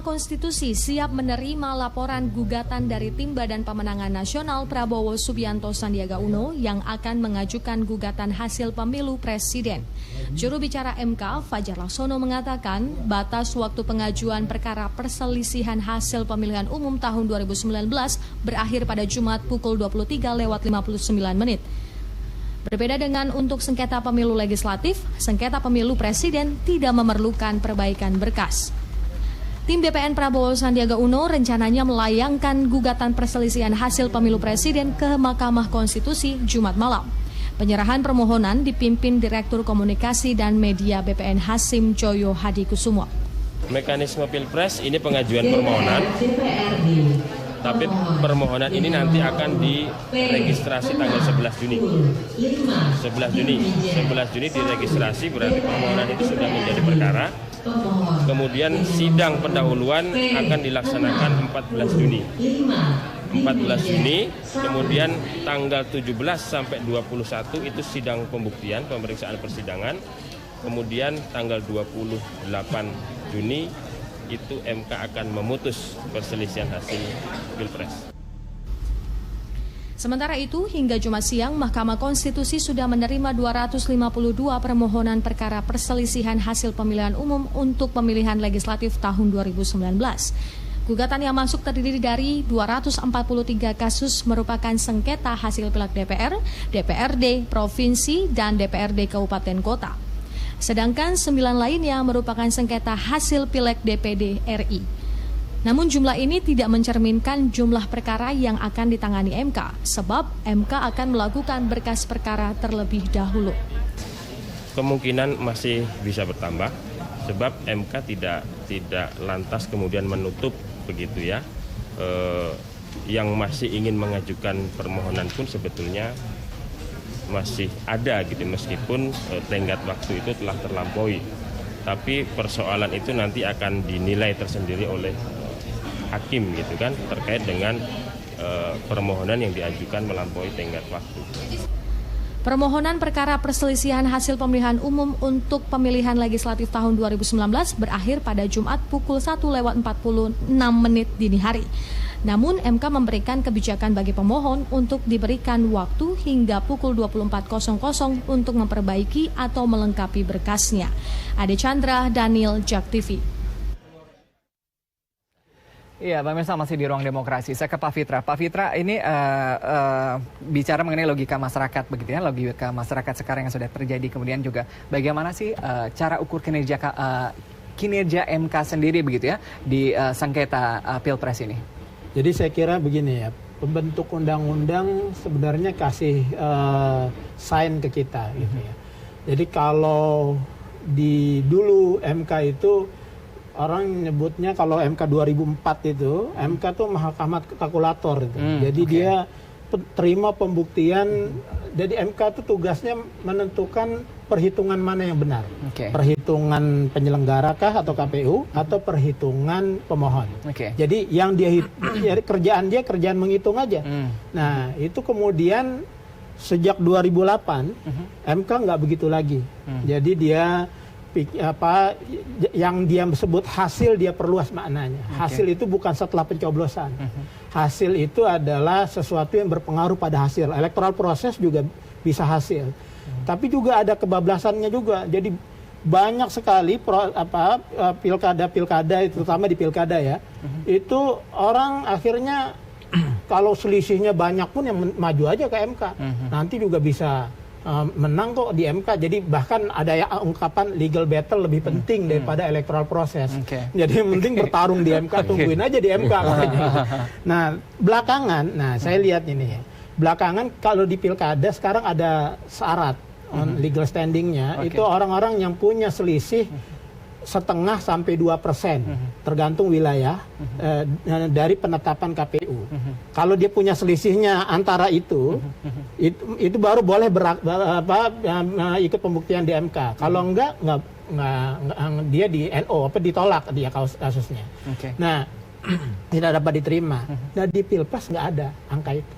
Mahkamah Konstitusi siap menerima laporan gugatan dari Tim Badan Pemenangan Nasional Prabowo Subianto Sandiaga Uno yang akan mengajukan gugatan hasil pemilu presiden. Juru bicara MK, Fajar Laksono, mengatakan batas waktu pengajuan perkara perselisihan hasil pemilihan umum tahun 2019 berakhir pada Jumat pukul 23:59. Berbeda dengan untuk sengketa pemilu legislatif, sengketa pemilu presiden tidak memerlukan perbaikan berkas. Tim BPN Prabowo Sandiaga Uno rencananya melayangkan gugatan perselisihan hasil pemilu presiden ke Mahkamah Konstitusi Jumat malam. Penyerahan permohonan dipimpin Direktur Komunikasi dan Media BPN Hasim Joyo Hadikusumo. Mekanisme Pilpres ini pengajuan permohonan, tapi permohonan ini nanti akan diregistrasi tanggal 11 Juni. 11 Juni diregistrasi, berarti permohonan itu sudah menjadi perkara. Kemudian sidang pendahuluan akan dilaksanakan 14 Juni. Kemudian tanggal 17 sampai 21 itu sidang pembuktian, pemeriksaan persidangan. Kemudian tanggal 28 Juni itu MK akan memutus perselisihan hasil Pilpres. Sementara itu, hingga Jumat siang, Mahkamah Konstitusi sudah menerima 252 permohonan perkara perselisihan hasil pemilihan umum untuk pemilihan legislatif tahun 2019. Gugatan yang masuk terdiri dari 243 kasus merupakan sengketa hasil Pileg DPR, DPRD, Provinsi, dan DPRD Kabupaten Kota. Sedangkan 9 lainnya merupakan sengketa hasil Pileg DPD RI. Namun jumlah ini tidak mencerminkan jumlah perkara yang akan ditangani MK, sebab MK akan melakukan berkas perkara terlebih dahulu. Kemungkinan masih bisa bertambah, sebab MK tidak lantas kemudian menutup begitu ya. Yang masih ingin mengajukan permohonan pun sebetulnya masih ada gitu, meskipun tenggat waktu itu telah terlampaui. Tapi persoalan itu nanti akan dinilai tersendiri oleh hakim gitu kan, terkait dengan permohonan yang diajukan melampaui tenggat waktu. Permohonan perkara perselisihan hasil pemilihan umum untuk pemilihan legislatif tahun 2019 berakhir pada Jumat pukul 1:46 dini hari. Namun MK memberikan kebijakan bagi pemohon untuk diberikan waktu hingga pukul 24.00 untuk memperbaiki atau melengkapi berkasnya. Ade Chandra, Daniel, JAK TV. Iya, pemirsa masih di Ruang Demokrasi. Saya ke Pak Fitra. Pak Fitra, ini bicara mengenai logika masyarakat begitu ya, logika masyarakat sekarang yang sudah terjadi. Kemudian juga bagaimana sih cara ukur kinerja MK sendiri begitu ya di sengketa Pilpres ini? Jadi saya kira begini ya, pembentuk undang-undang sebenarnya kasih sign ke kita gitu ya. Jadi kalau dulu MK itu orang nyebutnya, kalau MK 2004 itu, MK tuh mahkamah kalkulator itu. Jadi dia terima pembuktian, jadi MK tuh tugasnya menentukan perhitungan mana yang benar. Perhitungan penyelenggara kah atau KPU, atau perhitungan pemohon. Jadi yang kerjaan dia kerjaan menghitung aja. Nah, itu kemudian sejak 2008 MK nggak begitu lagi. Jadi dia yang dia sebut hasil, dia perluas maknanya. Hasil itu bukan setelah pencoblosan. Hasil itu adalah sesuatu yang berpengaruh pada hasil. Electoral proses juga bisa hasil. Tapi juga ada kebablasannya juga. Jadi banyak sekali pilkada, terutama di pilkada ya, itu orang akhirnya kalau selisihnya banyak pun yang maju aja ke MK. Nanti juga bisa menang kok di MK. Jadi bahkan ada ungkapan legal battle lebih penting daripada electoral proses. Jadi yang penting bertarung di MK, tungguin aja di MK. Nah, belakangan, saya lihat ini ya, belakangan kalau di pilkada sekarang ada syarat legal standingnya, itu orang-orang yang punya selisih 0,5 sampai 2%, tergantung wilayah dari penetapan KPU. Kalau dia punya selisihnya antara itu baru boleh ikut pembuktian di MK. Kalau enggak dia di NO, ditolak dia kasusnya. Nah, tidak dapat diterima. Nah, di Pilpres nggak ada angka itu.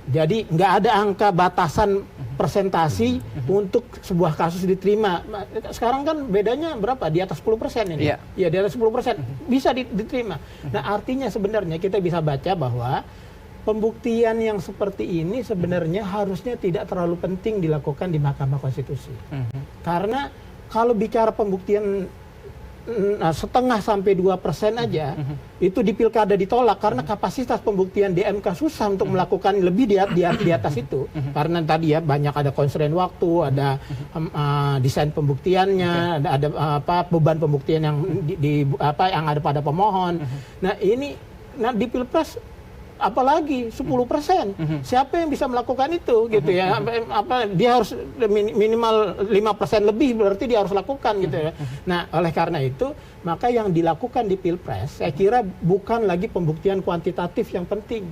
Jadi nggak ada angka batasan persentasi untuk sebuah kasus diterima. Sekarang kan bedanya berapa? Di atas 10% ini. Ya, di atas 10% bisa diterima. Nah, artinya sebenarnya kita bisa baca bahwa pembuktian yang seperti ini sebenarnya harusnya tidak terlalu penting dilakukan di Mahkamah Konstitusi. Karena kalau bicara pembuktian setengah sampai 2% aja, itu di pilkada ditolak karena kapasitas pembuktian di MK susah untuk melakukan lebih di atas itu. Karena tadi ya banyak ada constraint waktu, ada desain pembuktiannya, ada beban pembuktian yang yang ada pada pemohon. Nah ini di Pilpres apalagi 10%. Siapa yang bisa melakukan itu gitu ya? Dia harus minimal 5% lebih, berarti dia harus lakukan gitu ya. Nah, oleh karena itu maka yang dilakukan di Pilpres saya kira bukan lagi pembuktian kuantitatif yang penting.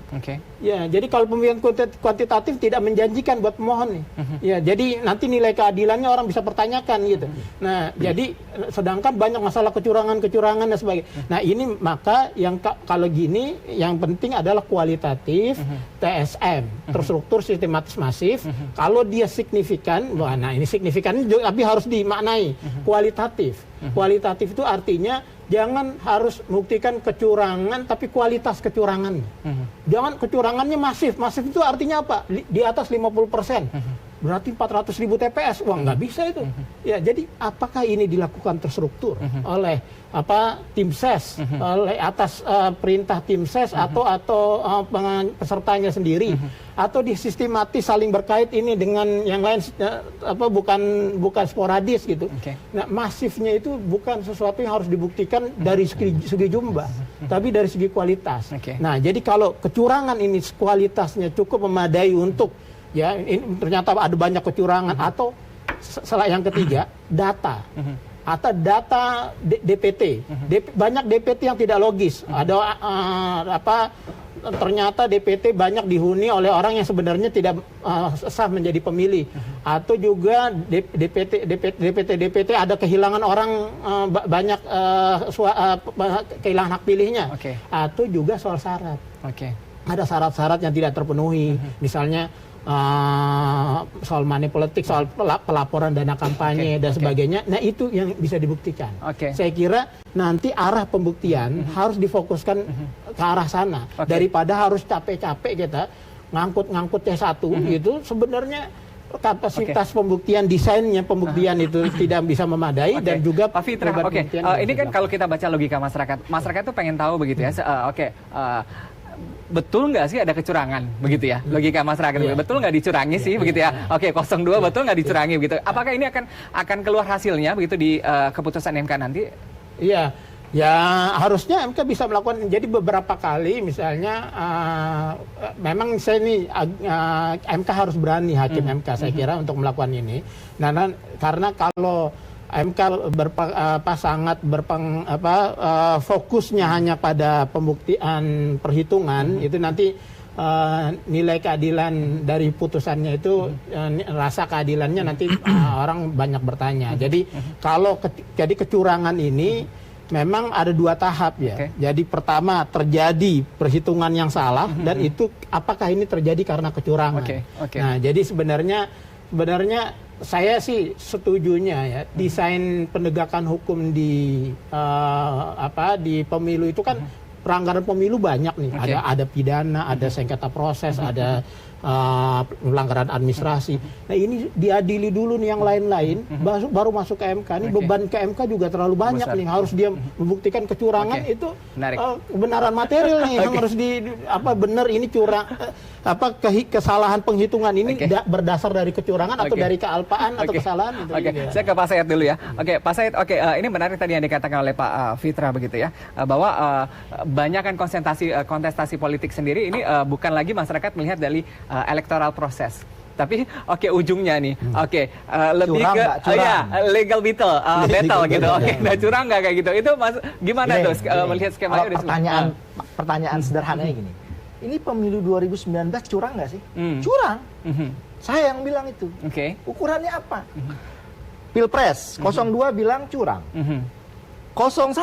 Ya, jadi kalau pembuktian kuantitatif tidak menjanjikan buat pemohon nih. Ya, jadi nanti nilai keadilannya orang bisa pertanyakan gitu. Nah, jadi sedangkan banyak masalah kecurangan dan sebagainya. Nah, ini maka yang kalau gini yang penting adalah kualitatif, TSM, terstruktur sistematis masif. Kalau dia signifikan, nah ini signifikan tapi harus dimaknai kualitatif. Kualitatif itu artinya jangan harus membuktikan kecurangan tapi kualitas kecurangannya. Jangan kecurangannya masif. Masif itu artinya apa? Di atas 50%. Berarti 400.000 TPS. Wah, nggak bisa itu. Ya, jadi apakah ini dilakukan terstruktur oleh tim ses, oleh atas perintah tim ses atau pesertanya sendiri, atau disistematis saling berkait ini dengan yang lain, bukan sporadis gitu. Nah, masifnya itu bukan sesuatu yang harus dibuktikan dari segi jumlah, tapi dari segi kualitas. Nah, jadi kalau kecurangan ini kualitasnya cukup memadai untuk ya ini ternyata ada banyak kecurangan, atau yang ketiga data. Atau data DPT. Banyak DPT yang tidak logis. Ada ternyata DPT banyak dihuni oleh orang yang sebenarnya tidak sah menjadi pemilih. Atau juga DPT ada kehilangan orang banyak kehilangan hak pilihnya. Atau juga soal syarat. Ada syarat-syarat yang tidak terpenuhi. Misalnya soal money politik, soal pelaporan dana kampanye dan sebagainya. Nah, itu yang bisa dibuktikan. Saya kira nanti arah pembuktian harus difokuskan ke arah sana daripada harus capek-capek kita ngangkut C1 gitu. Sebenarnya kapasitas pembuktian, desainnya pembuktian itu tidak bisa memadai. Dan juga Pak Fitra, ini kan kalau kita baca logika masyarakat tuh pengen tahu begitu ya. Betul nggak sih ada kecurangan begitu ya, logika masyarakat? Betul nggak dicurangi sih begitu ya? 02 betul nggak dicurangi begitu? Apakah ini akan keluar hasilnya begitu di keputusan MK nanti? Iya, ya harusnya MK bisa melakukan. Jadi beberapa kali misalnya memang saya ini MK harus berani, hakim MK saya kira untuk melakukan ini. Nah, karena kalau MK sangat fokusnya hanya pada pembuktian perhitungan, itu nanti nilai keadilan dari putusannya itu, rasa keadilannya nanti orang banyak bertanya. Jadi kalau jadi kecurangan ini memang ada dua tahap ya. Jadi pertama terjadi perhitungan yang salah, dan itu apakah ini terjadi karena kecurangan. Nah, jadi sebenarnya saya sih setujunya ya, desain penegakan hukum di pemilu itu kan pelanggaran pemilu banyak nih. Ada pidana, ada sengketa proses, ada pelanggaran administrasi. Nah, ini diadili dulu nih yang lain-lain, baru masuk ke MK. Ini beban ke MK juga terlalu banyak nih. Harus dia membuktikan kecurangan itu kebenaran material nih yang harus benar ini curang, kesalahan penghitungan ini berdasar dari kecurangan atau dari kealpaan atau kesalahan itu. Saya ke Pak Said dulu ya. Pak Said, ini menarik tadi yang dikatakan oleh Pak Fitra begitu ya, bahwa banyak kan kontestasi politik sendiri ini bukan lagi masyarakat melihat dari electoral proses, tapi ujungnya nih, lebih curang, ke legal battle gitu. Nah, curang nggak kayak gitu? Itu gimana tuh melihat skemanya? Pertanyaan sederhananya gini, ini pemilu 2019 curang nggak sih? Curang. Saya yang bilang itu. Ukurannya apa? Pilpres 02 bilang curang. 01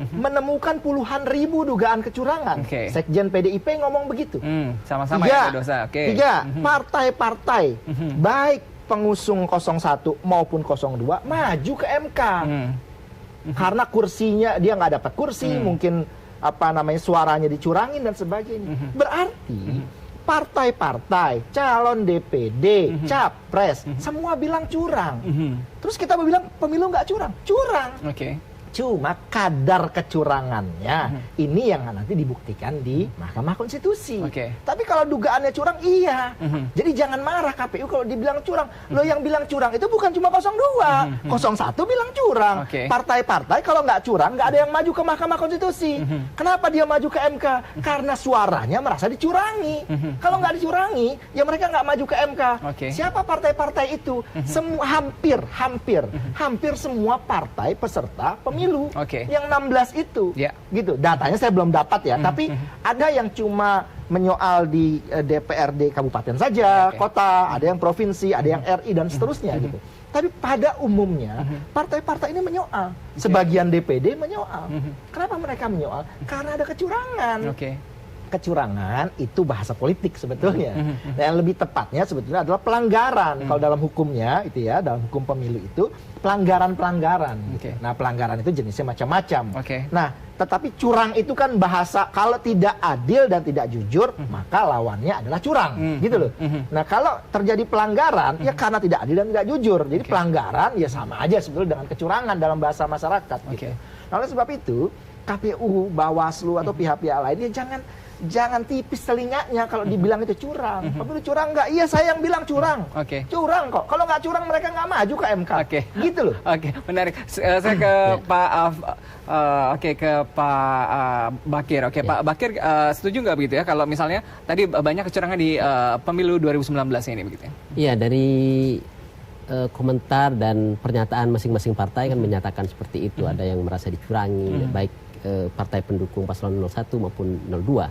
menemukan puluhan ribu dugaan kecurangan. Sekjen PDIP ngomong begitu. Sama-sama ya dosa. 3, partai-partai baik pengusung 01 maupun 02 maju ke MK. Karena kursinya dia nggak dapat kursi, mungkin suaranya dicurangin dan sebagainya. Berarti partai-partai, calon DPD, capres, semua bilang curang. Terus kita mau bilang pemilu nggak curang? Curang. Cuma kadar kecurangannya ini yang nanti dibuktikan di Mahkamah Konstitusi. Tapi kalau dugaannya curang, iya. Jadi jangan marah KPU kalau dibilang curang. Lo yang bilang curang itu bukan cuma 02, 01 bilang curang. Partai-partai kalau nggak curang, nggak ada yang maju ke Mahkamah Konstitusi. Kenapa dia maju ke MK? Karena suaranya merasa dicurangi. Kalau nggak dicurangi, ya mereka nggak maju ke MK. Siapa partai-partai itu? Hampir semua partai peserta pemilu. Yang 16 itu, gitu. Datanya saya belum dapat ya, tapi ada yang cuma menyoal di DPRD kabupaten saja, kota, ada yang provinsi, ada yang RI dan seterusnya gitu. Tapi pada umumnya partai-partai ini menyoal, sebagian DPD menyoal. Kenapa mereka menyoal? Karena ada kecurangan. Kecurangan itu bahasa politik sebetulnya. Nah, yang lebih tepatnya sebetulnya adalah pelanggaran. Kalau dalam hukumnya itu ya, dalam hukum pemilu itu pelanggaran-pelanggaran. Nah, pelanggaran itu jenisnya macam-macam. Nah, tetapi curang itu kan bahasa kalau tidak adil dan tidak jujur, maka lawannya adalah curang, gitu loh. Nah, kalau terjadi pelanggaran ya karena tidak adil dan tidak jujur. Jadi pelanggaran ya sama aja sebetulnya dengan kecurangan dalam bahasa masyarakat gitu. Nah, oleh sebab itu KPU, Bawaslu atau pihak-pihak lain ya jangan tipis telinganya kalau dibilang itu curang. Pemilu curang nggak? Iya, saya yang bilang curang. Curang kok. Kalau nggak curang mereka nggak maju ke MK. Gitu loh. Menarik. Saya ke Pak Bakir. Pak Bakir, setuju nggak begitu ya kalau misalnya tadi banyak kecurangan di pemilu 2019 ini begitu ya? Iya, dari komentar dan pernyataan masing-masing partai kan menyatakan seperti itu. Ada yang merasa dicurangi, baik partai pendukung paslon 01 maupun 02.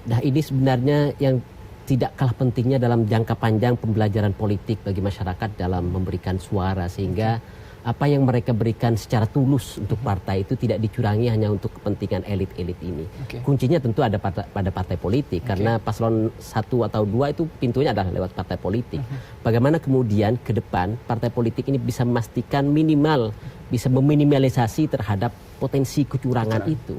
Nah, ini sebenarnya yang tidak kalah pentingnya dalam jangka panjang pembelajaran politik bagi masyarakat dalam memberikan suara, sehingga apa yang mereka berikan secara tulus untuk partai itu tidak dicurangi hanya untuk kepentingan elit-elit ini. Kuncinya tentu ada pada partai politik, karena paslon 1 atau 2 itu pintunya adalah lewat partai politik. Bagaimana kemudian ke depan partai politik ini bisa memastikan minimal bisa meminimalisasi terhadap potensi kecurangan itu.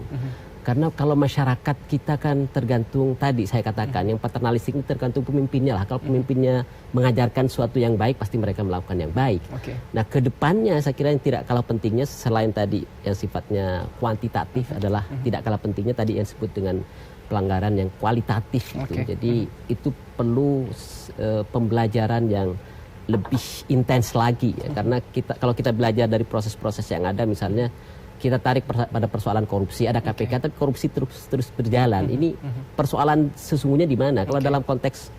Karena kalau masyarakat kita kan tergantung, tadi saya katakan yang paternalistik ini tergantung pemimpinnya lah. Kalau pemimpinnya mengajarkan sesuatu yang baik, pasti mereka melakukan yang baik. Nah, ke depannya saya kira yang tidak kalah pentingnya selain tadi yang sifatnya kuantitatif adalah tidak kalah pentingnya tadi yang disebut dengan pelanggaran yang kualitatif gitu. Jadi itu perlu pembelajaran yang lebih intens lagi ya. Karena kalau kita belajar dari proses-proses yang ada, misalnya kita tarik pada persoalan korupsi, ada KPK, tapi korupsi terus berjalan. Ini persoalan sesungguhnya di mana? Kalau dalam konteks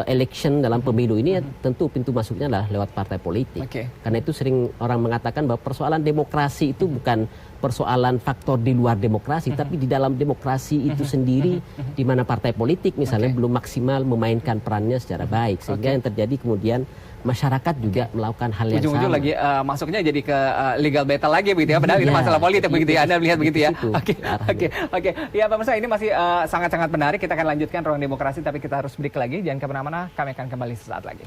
election dalam pemilu ini, tentu pintu masuknya adalah lewat partai politik. Karena itu sering orang mengatakan bahwa persoalan demokrasi itu bukan persoalan faktor di luar demokrasi, tapi di dalam demokrasi itu sendiri, di mana partai politik misalnya belum maksimal memainkan perannya secara baik, sehingga yang terjadi kemudian masyarakat juga melakukan hal yang ujung-ujung sama. Lagi masuknya jadi ke legal battle lagi begitu ya, padahal itu masalah politik begitu ya, Anda melihat begitu ya. Oke. Ya Pak Musa, ini masih sangat-sangat menarik. Kita akan lanjutkan ruang demokrasi, tapi kita harus break lagi. Jangan kemana-mana, kami akan kembali sesaat lagi.